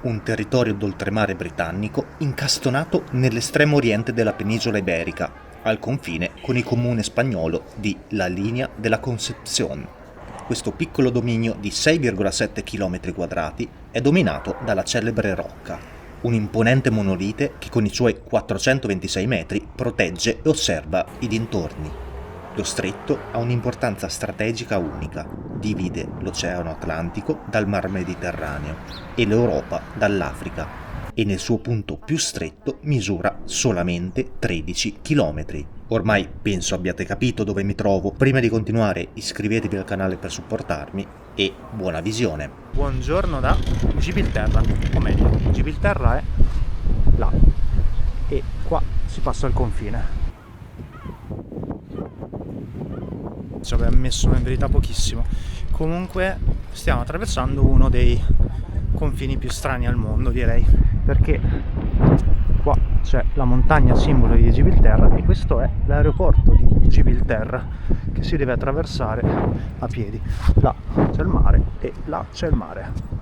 un territorio d'oltremare britannico incastonato nell'estremo oriente della penisola iberica, al confine con il comune spagnolo di La Línea de la Concepción. Questo piccolo dominio di 6,7 km² è dominato dalla celebre Rocca, un imponente monolite che con i suoi 426 metri protegge e osserva i dintorni. Lo stretto ha un'importanza strategica unica, divide l'Oceano Atlantico dal Mar Mediterraneo e l'Europa dall'Africa e nel suo punto più stretto misura solamente 13 km. Ormai penso abbiate capito dove mi trovo. Prima di continuare iscrivetevi al canale per supportarmi e buona visione. Buongiorno da Gibilterra, o meglio, Gibilterra è là e qua si passa il confine. Ci abbiamo messo in verità pochissimo. Comunque stiamo attraversando uno dei confini più strani al mondo, direi, perché qua c'è la montagna simbolo di Gibilterra e questo è l'aeroporto di Gibilterra che si deve attraversare a piedi. Là c'è il mare e là c'è il mare.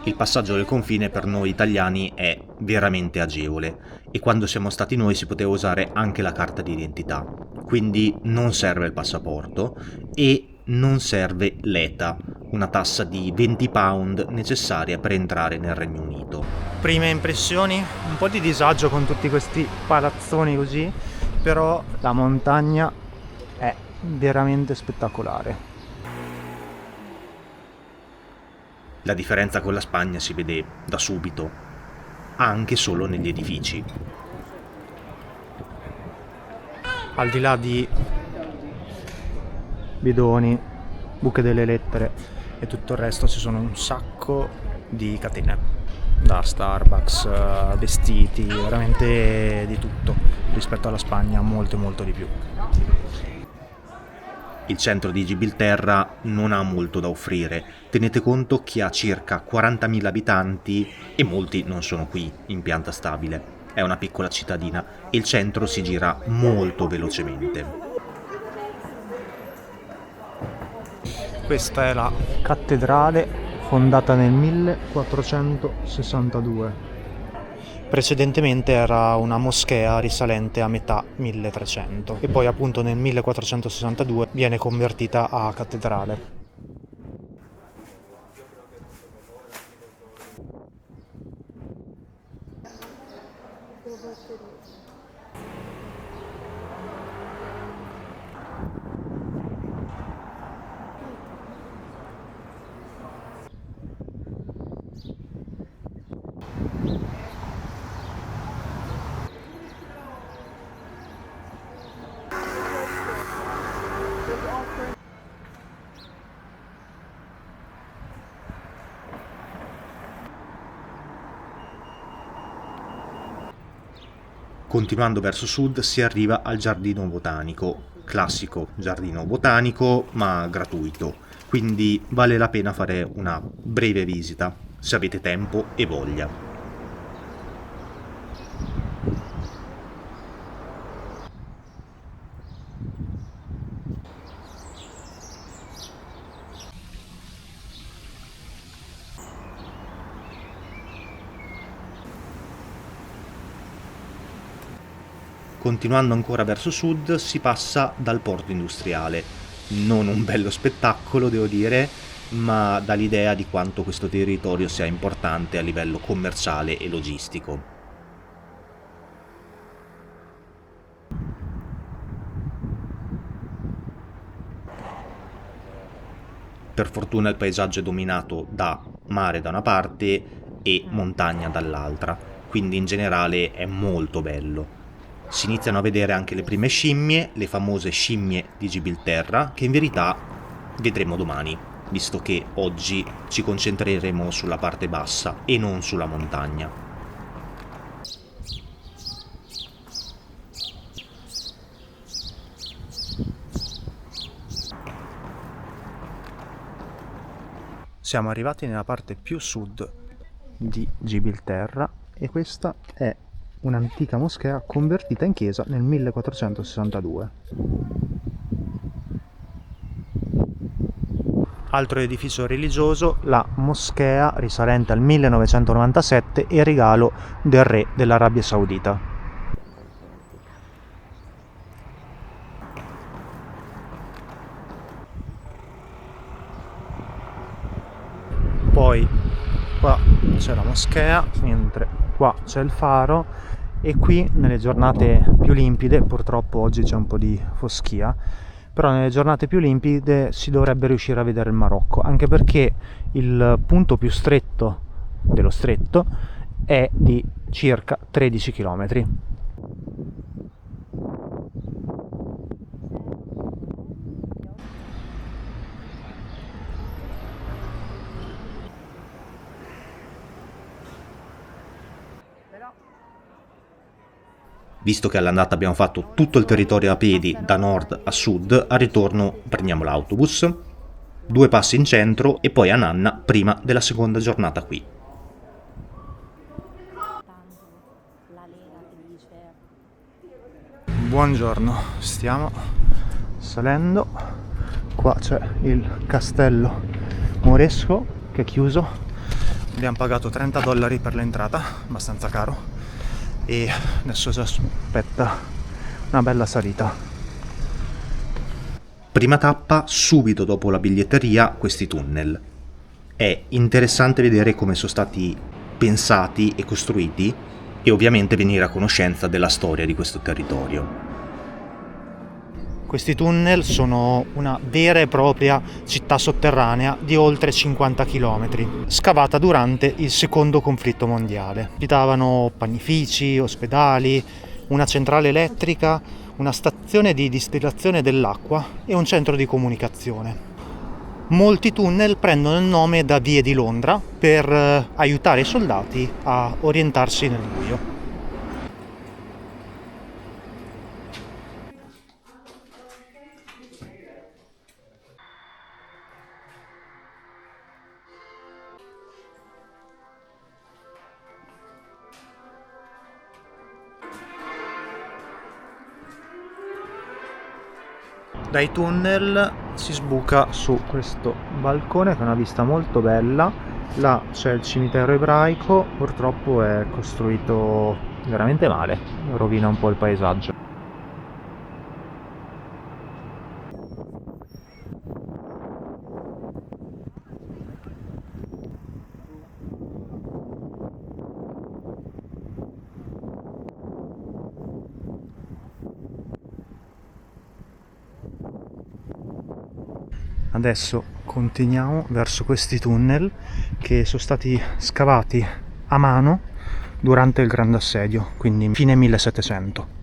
Il passaggio del confine per noi italiani è veramente agevole e quando siamo stati noi si poteva usare anche la carta d'identità, quindi non serve il passaporto e non serve l'ETA, una tassa di 20 pound necessaria per entrare nel Regno Unito. Prime impressioni? Un po' di disagio con tutti questi palazzoni così, però la montagna è veramente spettacolare. La differenza con la Spagna si vede da subito, anche solo negli edifici. Al di là di bidoni, buche delle lettere e tutto il resto, ci sono un sacco di catene, da Starbucks, vestiti, veramente di tutto. Rispetto alla Spagna molto di più. Il centro di Gibilterra non ha molto da offrire, tenete conto che ha circa 40.000 abitanti e molti non sono qui in pianta stabile. È una piccola cittadina e il centro si gira molto velocemente. Questa è la cattedrale fondata nel 1462. Precedentemente era una moschea risalente a metà 1300 e poi appunto nel 1462 viene convertita a cattedrale. Continuando verso sud si arriva al giardino botanico, classico giardino botanico ma gratuito, quindi vale la pena fare una breve visita se avete tempo e voglia. Continuando ancora verso sud si passa dal porto industriale. Non un bello spettacolo, devo dire, ma dà l'idea di quanto questo territorio sia importante a livello commerciale e logistico. Per fortuna il paesaggio è dominato da mare da una parte e montagna dall'altra, quindi in generale è molto bello. Si iniziano a vedere anche le prime scimmie, le famose scimmie di Gibilterra, che in verità vedremo domani, visto che oggi ci concentreremo sulla parte bassa e non sulla montagna. Siamo arrivati nella parte più sud di Gibilterra e questa è un'antica moschea convertita in chiesa nel 1462. Altro edificio religioso, la moschea risalente al 1997 e regalo del re dell'Arabia Saudita. Poi qua c'è la moschea, mentre qua c'è il faro, e qui nelle giornate più limpide, purtroppo oggi c'è un po' di foschia, però nelle giornate più limpide si dovrebbe riuscire a vedere il Marocco, anche perché il punto più stretto dello stretto è di circa 13 km. Visto che all'andata abbiamo fatto tutto il territorio a piedi da nord a sud, al ritorno prendiamo l'autobus, 2 passi in centro e poi a Nanna prima della seconda giornata qui. Buongiorno, stiamo salendo, qua c'è il castello moresco che è chiuso, abbiamo pagato $30 per l'entrata, abbastanza caro, e adesso ci aspetta una bella salita. Prima tappa, subito dopo la biglietteria, questi tunnel. È interessante vedere come sono stati pensati e costruiti e ovviamente venire a conoscenza della storia di questo territorio. Questi tunnel sono una vera e propria città sotterranea di oltre 50 km, scavata durante il secondo conflitto mondiale. Ospitavano panifici, ospedali, una centrale elettrica, una stazione di distillazione dell'acqua e un centro di comunicazione. Molti tunnel prendono il nome da vie di Londra per aiutare i soldati a orientarsi nel buio. Dai tunnel si sbuca su questo balcone che è una vista molto bella. Là c'è il cimitero ebraico, purtroppo è costruito veramente male, rovina un po' il paesaggio. Adesso continuiamo verso questi tunnel che sono stati scavati a mano durante il Grande Assedio, quindi fine 1700.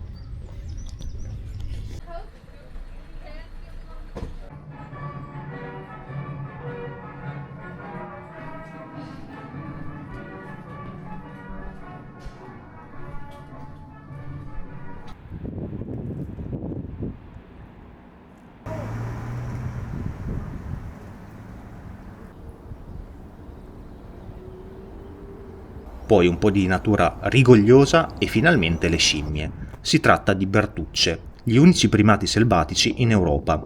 Poi un po' di natura rigogliosa e finalmente le scimmie. Si tratta di bertucce, gli unici primati selvatici in Europa.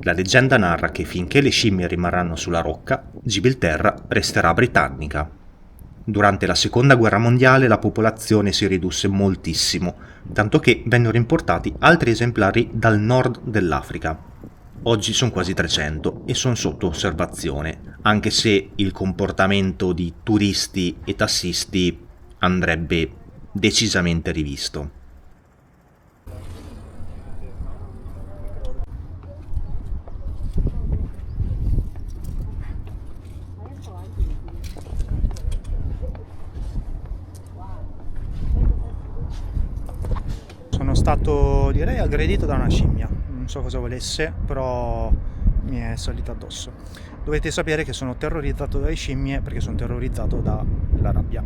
La leggenda narra che finché le scimmie rimarranno sulla rocca, Gibilterra resterà britannica. Durante la seconda guerra mondiale la popolazione si ridusse moltissimo, tanto che vennero importati altri esemplari dal nord dell'Africa. Oggi sono quasi 300 e sono sotto osservazione, anche se il comportamento di turisti e tassisti andrebbe decisamente rivisto. Sono stato, direi, aggredito da una scimmia. Non so cosa volesse, però mi è salita addosso. Dovete sapere che sono terrorizzato dalle scimmie perché sono terrorizzato dalla rabbia.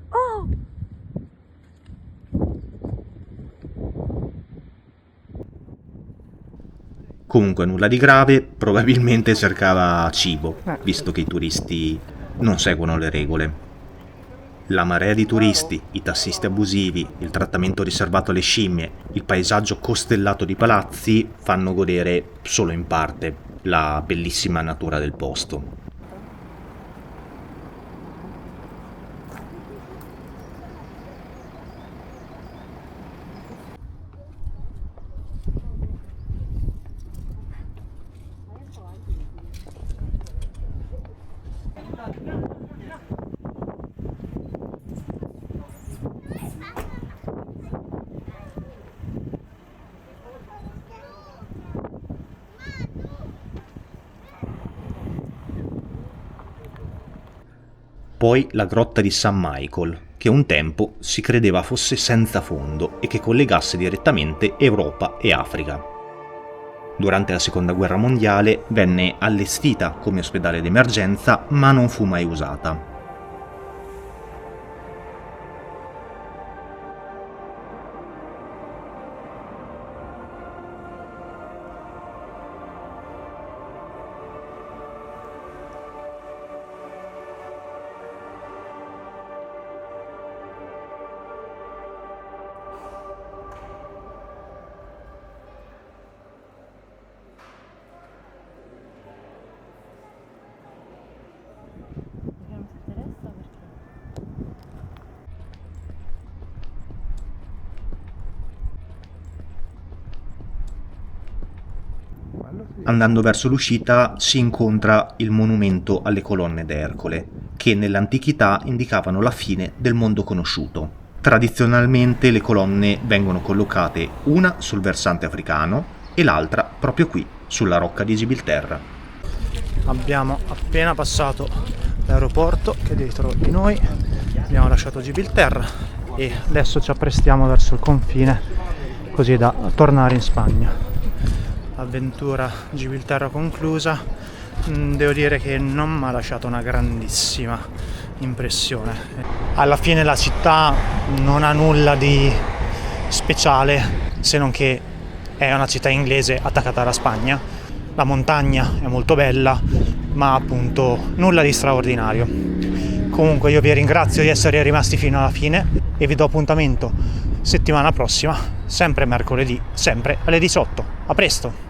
Oh! Comunque nulla di grave, probabilmente cercava cibo, visto che i turisti non seguono le regole. La marea di turisti, i tassisti abusivi, il trattamento riservato alle scimmie, il paesaggio costellato di palazzi fanno godere solo in parte la bellissima natura del posto. Poi la grotta di St. Michael, che un tempo si credeva fosse senza fondo e che collegasse direttamente Europa e Africa. Durante la Seconda Guerra Mondiale venne allestita come ospedale d'emergenza, ma non fu mai usata. Andando verso l'uscita si incontra il monumento alle colonne d'Ercole, che nell'antichità indicavano la fine del mondo conosciuto. Tradizionalmente le colonne vengono collocate una sul versante africano e l'altra proprio qui, sulla rocca di Gibilterra. Abbiamo appena passato l'aeroporto che è dietro di noi, abbiamo lasciato Gibilterra e adesso ci apprestiamo verso il confine così da tornare in Spagna. Avventura Gibilterra conclusa. Devo dire che non mi ha lasciato una grandissima impressione. Alla fine la città non ha nulla di speciale, se non che è una città inglese attaccata alla Spagna. La montagna è molto bella, ma appunto nulla di straordinario. Comunque io vi ringrazio di essere rimasti fino alla fine e vi do appuntamento settimana prossima, sempre mercoledì, sempre alle 18. A presto!